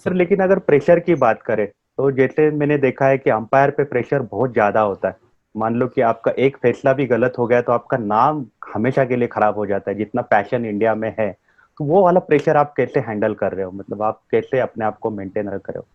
Sir लेकिन अगर pressure की बात करें तो जैसे मैंने देखा है कि अंपायर पे प्रेशर बहुत ज्यादा होता है। मान लो कि आपका एक फैसला भी गलत हो गया तो आपका नाम हमेशा के लिए खराब हो जाता है, जितना पैशन इंडिया में है। तो वो वाला प्रेशर आप कैसे हैंडल कर रहे हो, मतलब आप कैसे अपने आप को मेंटेन रख रहे हो?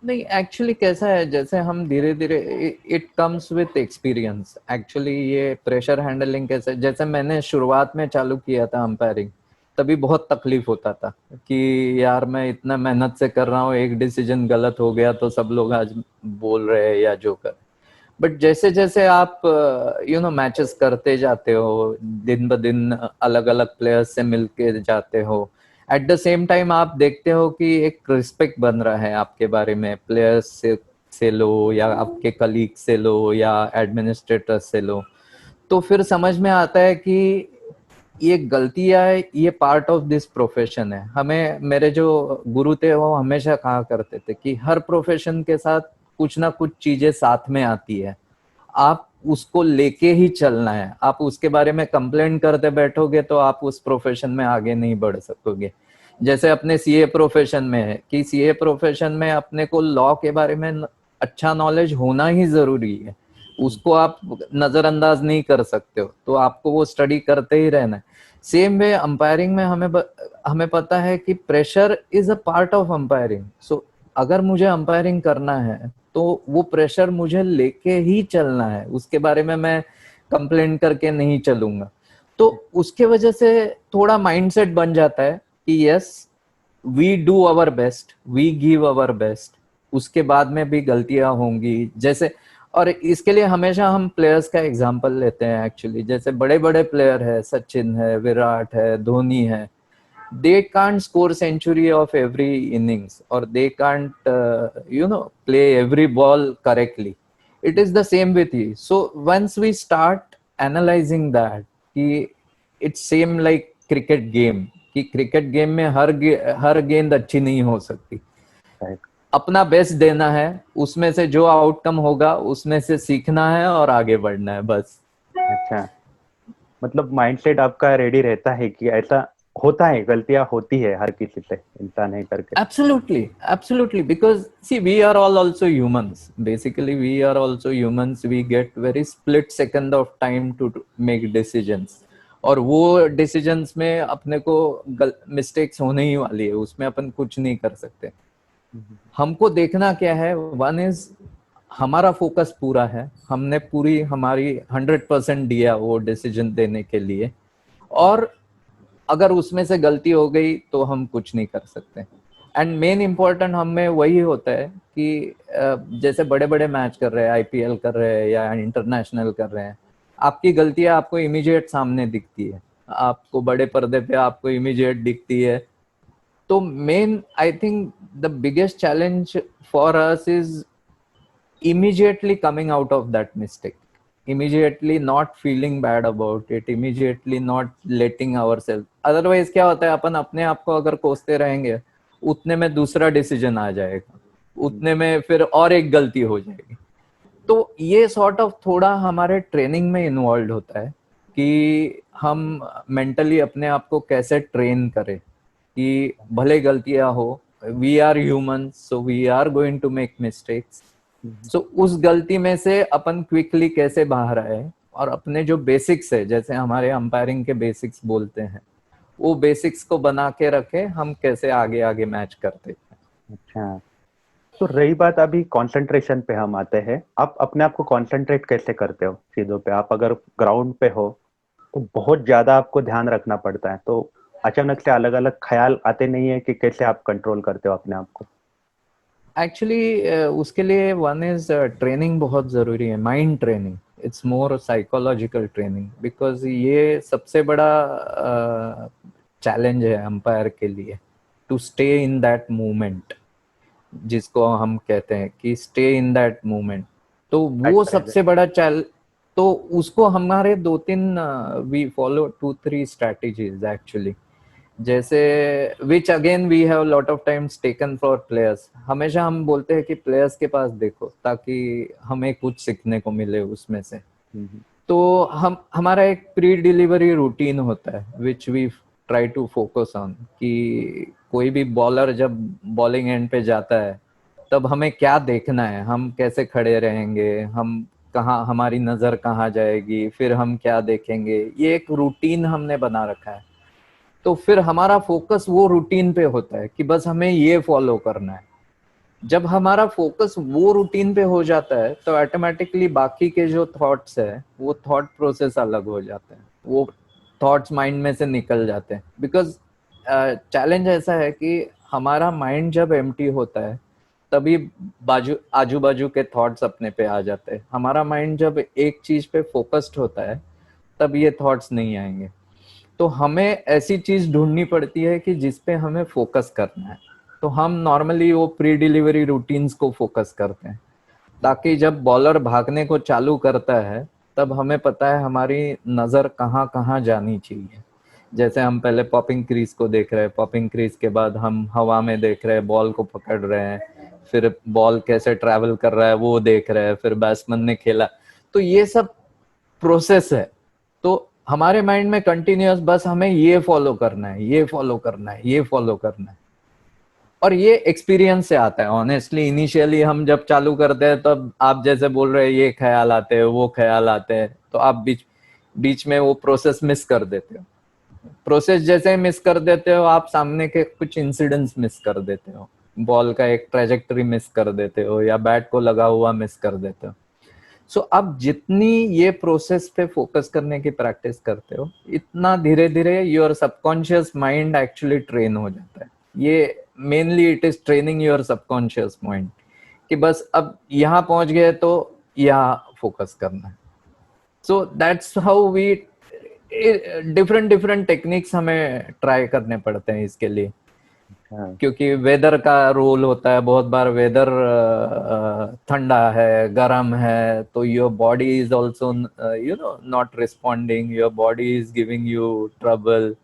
नहीं, एक्चुअली कैसा है, जैसे हम धीरे धीरे, it comes with experience. Actually ये प्रेशर हैंडलिंग कैसे, जैसे मैंने शुरुआत में चालू किया था अंपायरिंग, तभी बहुत तकलीफ होता था कि यार मैं इतना मेहनत से कर रहा हूँ, एक डिसीजन गलत हो गया तो सब लोग आज बोल रहे हैं या जो कर। बट जैसे जैसे आप मैचेस करते जाते हो, दिन ब दिन अलग अलग प्लेयर्स से मिलके जाते हो, एट द सेम टाइम आप देखते हो कि एक रिस्पेक्ट बन रहा है आपके बारे में, प्लेयर्स से लो या आपके कलीग से लो या एडमिनिस्ट्रेटर से लो। तो फिर समझ में आता है कि ये गलतियां, ये पार्ट ऑफ दिस प्रोफेशन है। हमें, मेरे जो गुरु थे वो हमेशा कहा करते थे कि हर प्रोफेशन के साथ कुछ ना कुछ चीजें साथ में आती है, आप उसको लेके ही चलना है। आप उसके बारे में कंप्लेंट करते बैठोगे तो आप उस प्रोफेशन में आगे नहीं बढ़ सकोगे। जैसे अपने सीए प्रोफेशन में है कि सीए प्रोफेशन में अपने को लॉ के बारे में अच्छा नॉलेज होना ही जरूरी है, उसको आप नजरअंदाज नहीं कर सकते हो, तो आपको वो स्टडी करते ही रहना है। सेम वे अंपायरिंग में हमें पता है कि pressure is a part of umpiring. So अगर मुझे अंपायरिंग करना है तो वो प्रेशर मुझे लेके ही चलना है, उसके बारे में मैं कंप्लेन करके नहीं चलूंगा। तो उसके वजह से थोड़ा माइंडसेट बन जाता है कि yes, we do our best, we give our best, उसके बाद में भी गलतियां होंगी। जैसे, और इसके लिए हमेशा हम प्लेयर्स का एग्जांपल लेते हैं एक्चुअली। जैसे बड़े बड़े प्लेयर है, सचिन है, विराट है, धोनी है, they can't score century of every innings, or they can't play every ball correctly. It is the same with you. So once we start analyzing that कि it's same like cricket game, कि cricket game में हर गेंद अच्छी नहीं हो सकती, Right. अपना best देना है, उसमें से जो आउटकम होगा उसमें से सीखना है और आगे बढ़ना है, बस। अच्छा, मतलब माइंडसेट आपका रेडी रहता है कि ऐसा होता है, गलतियां होती है हर किसी से, इंसान है करके। Absolutely, absolutely. Because see, we are all also humans. Basically, we are also humans. We get very split second of time to make decisions. और वो डिसीजंस में अपने को मिस्टेक्स होने ही वाली है, उसमें अपन कुछ नहीं कर सकते। हमको देखना क्या है, वन इज हमारा फोकस पूरा है, हमने पूरी हमारी 100% दिया वो डिसीजन देने के लिए, और अगर उसमें से गलती हो गई तो हम कुछ नहीं कर सकते। एंड मेन इम्पोर्टेंट हमें वही होता है कि जैसे बड़े बड़े मैच कर रहे हैं, आईपीएल कर रहे हैं या इंटरनेशनल कर रहे हैं, आपकी गलतियां आपको इमीडिएट सामने दिखती है, आपको बड़े पर्दे पे आपको इमीडिएट दिखती है। तो main, I think the biggest challenge for us is immediately coming out of that mistake, immediately not feeling bad about it, immediately not letting ourselves, otherwise क्या होता है, अपन अपने आप को अगर कोसते रहेंगे, उतने में दूसरा डिसीजन आ जाएगा, उतने में फिर और एक गलती हो जाएगी। तो ये सॉर्ट ऑफ थोड़ा हमारे ट्रेनिंग में इन्वॉल्व होता है कि हम मेंटली अपने आप को कैसे ट्रेन करें कि भले गलतियां हो, we are human, so we are going to make mistakes. So उस गलती में से अपन क्विकली कैसे बाहर आए, और अपने जो बेसिक्स है, जैसे हमारे अंपायरिंग के बेसिक्स बोलते हैं, वो बेसिक्स को बना के रखे, हम कैसे आगे आगे मैच करते हैं। अच्छा, तो रही बात अभी कंसंट्रेशन पे, हम आते हैं। आप अपने आप को कंसंट्रेट कैसे करते हो चीजों पे? आप अगर ग्राउंड पे हो तो बहुत ज्यादा आपको ध्यान रखना पड़ता है, तो अचानक से अलग अलग ख्याल आते नहीं है कि कैसे आप कंट्रोल करते हो अपने आप को? एक्चुअली उसके लिए वन इज ट्रेनिंग बहुत जरूरी है, mind training. It's more psychological training, because ये सबसे बड़ा चैलेंज है अंपायर के लिए, to stay in that moment, जिसको हम कहते हैं कि स्टे इन दैट मोमेंट। तो एट वो प्रेजेंट। सबसे बड़ा चैल तो उसको हमारे दो तीन, वी फॉलो 2-3 स्ट्रैटेजीज एक्चुअली। जैसे, which again we have lot of times taken for players, हमेशा हम बोलते हैं कि प्लेयर्स के पास देखो ताकि हमें कुछ सीखने को मिले उसमें से। तो हम, हमारा एक प्री डिलीवरी रूटीन होता है which we try to focus on कि कोई भी बॉलर जब बॉलिंग एंड पे जाता है तब हमें क्या देखना है, हम कैसे खड़े रहेंगे, हम कहाँ, हमारी नजर कहाँ जाएगी, फिर हम क्या देखेंगे, ये एक रूटीन हमने बना रखा है। तो फिर हमारा फोकस वो रूटीन पे होता है कि बस हमें ये फॉलो करना है। जब हमारा फोकस वो रूटीन पे हो जाता है तो ऑटोमेटिकली बाकी के जो थॉट्स है वो थॉट प्रोसेस अलग हो जाते हैं, वो थॉट्स माइंड में से निकल जाते हैं। बिकॉज चैलेंज ऐसा है कि हमारा माइंड जब एम्प्टी होता है तभी आजू बाजू के थॉट्स अपने पे आ जाते हैं। हमारा माइंड जब एक चीज पे फोकस्ड होता है तब ये थॉट्स नहीं आएंगे। तो हमें ऐसी चीज ढूंढनी पड़ती है कि जिसपे हमें फोकस करना है। तो हम नॉर्मली वो प्री डिलीवरी रूटीन्स को फोकस करते हैं ताकि जब बॉलर भागने को चालू करता है तब हमें पता है हमारी नजर कहाँ कहाँ जानी चाहिए। जैसे हम पहले पॉपिंग क्रीज को देख रहे हैं, पॉपिंग क्रीज के बाद हम हवा में देख रहे हैं, बॉल को पकड़ रहे हैं, फिर बॉल कैसे ट्रैवल कर रहा है वो देख रहे हैं, फिर बैट्समैन ने खेला। तो ये सब प्रोसेस है। तो हमारे माइंड में कंटिन्यूअस बस हमें ये फॉलो करना है, ये फॉलो करना है, ये फॉलो करना है। और ये एक्सपीरियंस से आता है। ऑनेस्टली इनिशियली हम जब चालू करते हैं तब आप जैसे बोल रहे हैं ये ख्याल आते हैं, वो ख्याल आते हैं, तो आप बीच बीच में वो प्रोसेस मिस कर देते हो। प्रोसेस जैसे मिस कर देते हो आप सामने के कुछ इंसिडेंट्स मिस कर देते हो, बॉल का एक ट्रेजेक्टरी मिस कर देते हो या बैट को लगा हुआ मिस कर देते हो। सो अब जितनी ये प्रोसेस पे फोकस करने की प्रैक्टिस करते हो इतना धीरे धीरे your subconscious mind actually train हो जाता है। ये mainly it is training your subconscious mind कि बस अब यहाँ पहुंच गए तो यहाँ फोकस करना है। So that's how we different different techniques हमें ट्राई करने पड़ते हैं इसके लिए। हाँ, क्योंकि वेदर का रोल होता है। बहुत बार वेदर ठंडा है, गर्म है, तो your body is also not responding, your body is giving you trouble.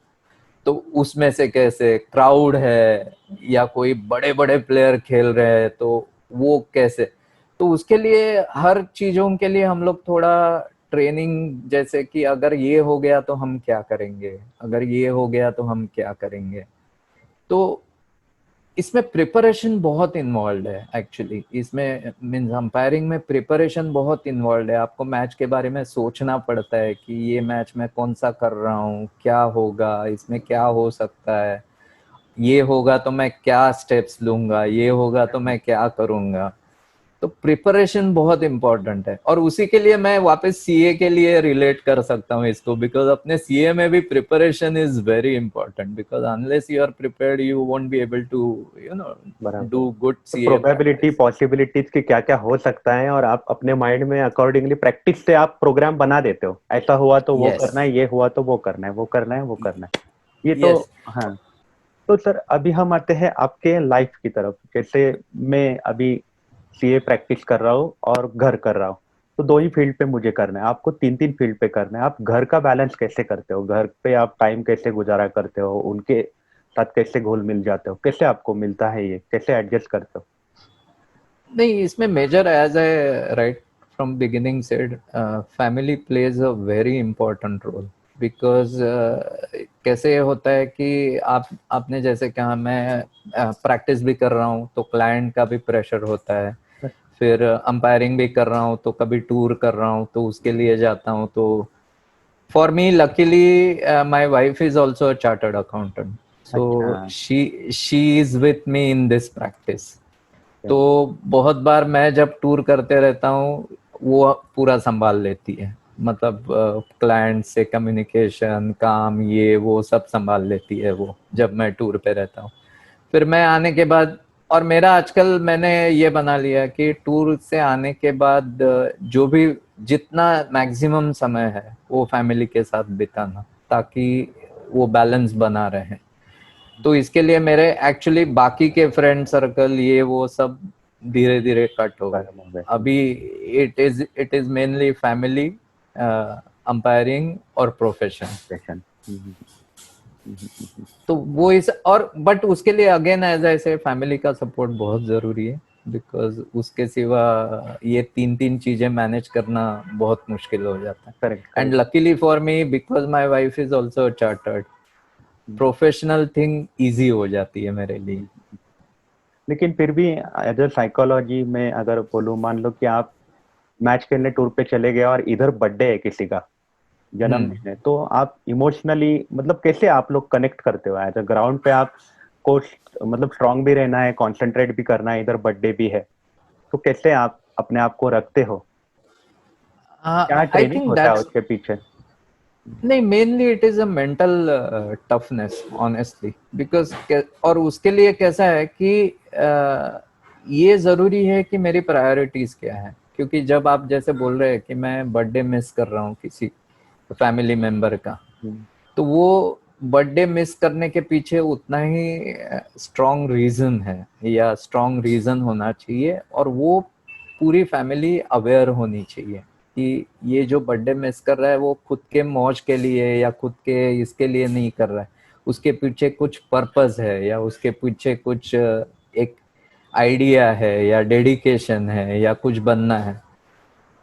तो उसमें से कैसे, क्राउड है या कोई बड़े बड़े प्लेयर खेल रहे हैं तो वो कैसे। तो उसके लिए हर चीजों के लिए हम लोग थोड़ा ट्रेनिंग, जैसे कि अगर ये हो गया तो हम क्या करेंगे, अगर ये हो गया तो हम क्या करेंगे। तो इसमें प्रिपरेशन बहुत इन्वॉल्व है एक्चुअली। इसमें मीन्स अंपायरिंग में प्रिपरेशन बहुत इन्वॉल्व है। आपको मैच के बारे में सोचना पड़ता है कि ये मैच मैं कौन सा कर रहा हूँ, क्या होगा, इसमें क्या हो सकता है, ये होगा तो मैं क्या स्टेप्स लूंगा, ये होगा तो मैं क्या करूंगा। तो प्रिपरेशन बहुत इंपॉर्टेंट है। और उसी के लिए मैं वापस सीए के लिए रिलेट कर सकता हूँ इसको, बिकॉज अपने सीए में भी preparation is very important. Because unless you are prepared you won't be able to बराबर। डू गुड तो सीए प्रोबेबिलिटी प्रैक्टिस। पॉसिबिलिटीज की क्या क्या हो सकता है और आप अपने माइंड में अकॉर्डिंगली प्रैक्टिस से आप प्रोग्राम बना देते हो, ऐसा हुआ तो वो यस, करना है, ये हुआ तो वो करना है, वो करना है, वो करना है। ये तो यस। हाँ। तो सर अभी हम आते हैं आपके लाइफ की तरफ। जैसे मैं अभी सीए प्रैक्टिस कर रहा हूँ और घर कर रहा हूँ, तो दो ही फील्ड पे मुझे करना है, आपको तीन तीन फील्ड पे करना है। आप घर का बैलेंस कैसे करते हो, घर पे आप टाइम कैसे गुजारा करते हो, उनके साथ कैसे घुल मिल जाते हो, कैसे आपको मिलता है, ये कैसे एडजस्ट करते हो? नहीं, इसमें major as a right from beginning said, family plays a very important role. Because कैसे होता है कि आपने जैसे कहा, मैं प्रैक्टिस भी कर रहा हूँ तो क्लाइंट का भी प्रेशर होता है, फिर अंपायरिंग भी कर रहा हूँ तो कभी टूर कर रहा हूँ तो उसके लिए जाता हूँ। तो for me luckily my wife is also a chartered accountant, so अच्छा। She is with me in this practice. Okay. तो बहुत बार मैं जब टूर करते रहता हूँ वो पूरा संभाल लेती है। मतलब क्लाइंट से कम्युनिकेशन, काम, ये वो सब संभाल लेती है वो जब मैं टूर पे रहता हूँ। फिर मैं आने के बाद, और मेरा आजकल मैंने ये बना लिया कि टूर से आने के बाद जो भी जितना मैक्सिमम समय है वो फैमिली के साथ बिताना, ताकि वो बैलेंस बना रहे। तो इसके लिए मेरे एक्चुअली बाकी के फ्रेंड सर्कल ये वो सब धीरे धीरे कट हो गए। खत्म हो गए। अभी it is mainly family, umpiring और प्रोफेशन। सेशन। तो वो इस और बट उसके लिए अगेन एज आई से फैमिली का सपोर्ट बहुत जरूरी है। बिकॉज उसके सिवा ये तीन तीन चीजें मैनेज करना बहुत मुश्किल हो जाता है। Correct and correct. Luckily for me, because my wife is also chartered, professional thing easy हो जाती है मेरे लिए। लेकिन फिर भी एज अ साइकोलॉजी में अगर बोलूँ, मान लो कि आप मैच खेलने टूर पे चले गए और इधर बर्थडे है किसी का, जन्मदिन है, तो आप इमोशनली मतलब कैसे आप लोग कनेक्ट करते हो एज अ ग्राउंड पे? आप को मतलब स्ट्रांग भी रहना है, कंसंट्रेट भी करना है, इधर बर्थडे भी है, तो कैसे आप अपने आप को रखते हो? क्या आई ट्रेनिंग थिंक होता है दैट्स, उसके पीछे? नहीं, mainly it is a mental toughness honestly, because और उसके लिए कैसा है कि ये जरूरी है कि मेरी प्रायोरिटीज क्या है, क्योंकि जब आप जैसे बोल रहे हैं कि मैं बर्थडे मिस कर रहा हूँ किसी फैमिली मेंबर का, हम्म, तो वो बर्थडे मिस करने के पीछे उतना ही स्ट्रॉन्ग रीजन है या स्ट्रॉन्ग रीजन होना चाहिए, और वो पूरी फैमिली अवेयर होनी चाहिए कि ये जो बर्थडे मिस कर रहा है वो खुद के मौज के लिए या खुद के इसके लिए नहीं कर रहा है, उसके पीछे कुछ पर्पस है या उसके पीछे कुछ एक आइडिया है या डेडिकेशन है या कुछ बनना है।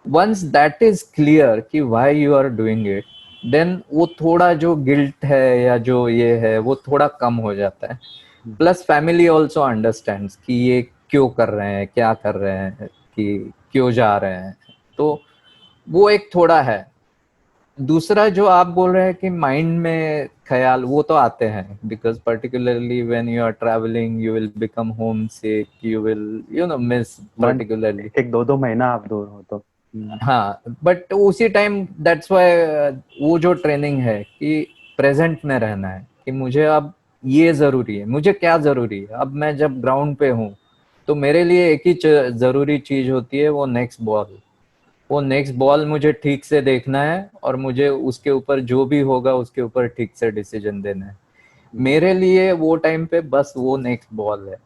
वंस दैट इज क्लियर कि why you are doing it, then वो थोड़ा जो गिल्ट है या जो ये है वो थोड़ा कम हो जाता है। हम्म, प्लस फैमिली ऑल्सो अंडरस्टैंड्स कि ये क्यों कर रहे हैं, क्या कर रहे हैं, कि क्यों जा रहे हैं, तो वो एक थोड़ा है। दूसरा जो आप बोल रहे हैं कि माइंड में ख्याल, वो तो आते हैं, because particularly when you are travelling you will become homesick, you will miss month, particularly. एक दो दो महीना आप दूर हो तो। हाँ, बट उसी टाइम दैट्स व्हाई वो जो ट्रेनिंग है कि प्रेजेंट में रहना है, कि मुझे अब ये जरूरी है, मुझे क्या जरूरी है। अब मैं जब ग्राउंड पे हूँ तो मेरे लिए एक ही जरूरी चीज होती है, वो नेक्स्ट बॉल। वो नेक्स्ट बॉल मुझे ठीक से देखना है और मुझे उसके ऊपर जो भी होगा उसके ऊपर ठीक से डिसीजन देना है। मेरे लिए वो टाइम पे बस वो नेक्स्ट बॉल है,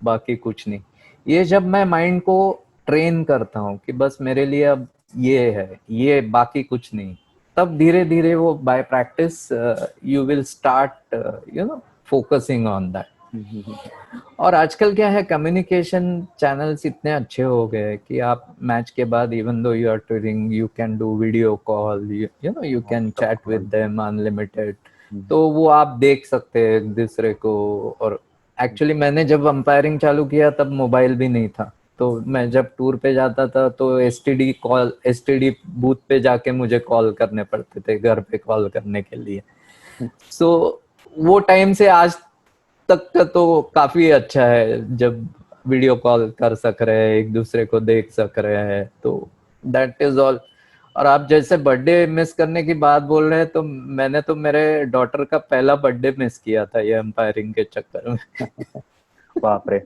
बाकी कुछ नहीं। ये जब मैं माइंड को ट्रेन करता हूँ कि बस मेरे लिए अब ये है, ये बाकी कुछ नहीं, तब धीरे धीरे वो bye practice you will start focusing on that. और आजकल क्या है, कम्युनिकेशन चैनल्स इतने अच्छे हो गए हैं कि आप मैच के बाद even though you are touring, you can do video call, you can chat with them unlimited. तो वो आप देख सकते हैं एक दूसरे को। और एक्चुअली मैंने जब अंपायरिंग चालू किया तब मोबाइल भी नहीं था, तो मैं जब टूर पे जाता था तो एसटीडी बूथ पे जाके मुझे कॉल करने पड़ते थे, घर पे कॉल करने के लिए। सो वो टाइम से आज तक का तो काफी अच्छा है, जब वीडियो कॉल कर सक रहे हैं, एक दूसरे को देख सक रहे हैं, तो दैट इज ऑल। और आप जैसे बर्थडे मिस करने की बात बोल रहे हैं, तो मैंने तो मेरे डॉटर का पहला बर्थडे मिस किया था ये अंपायरिंग के चक्कर में। बाप रे।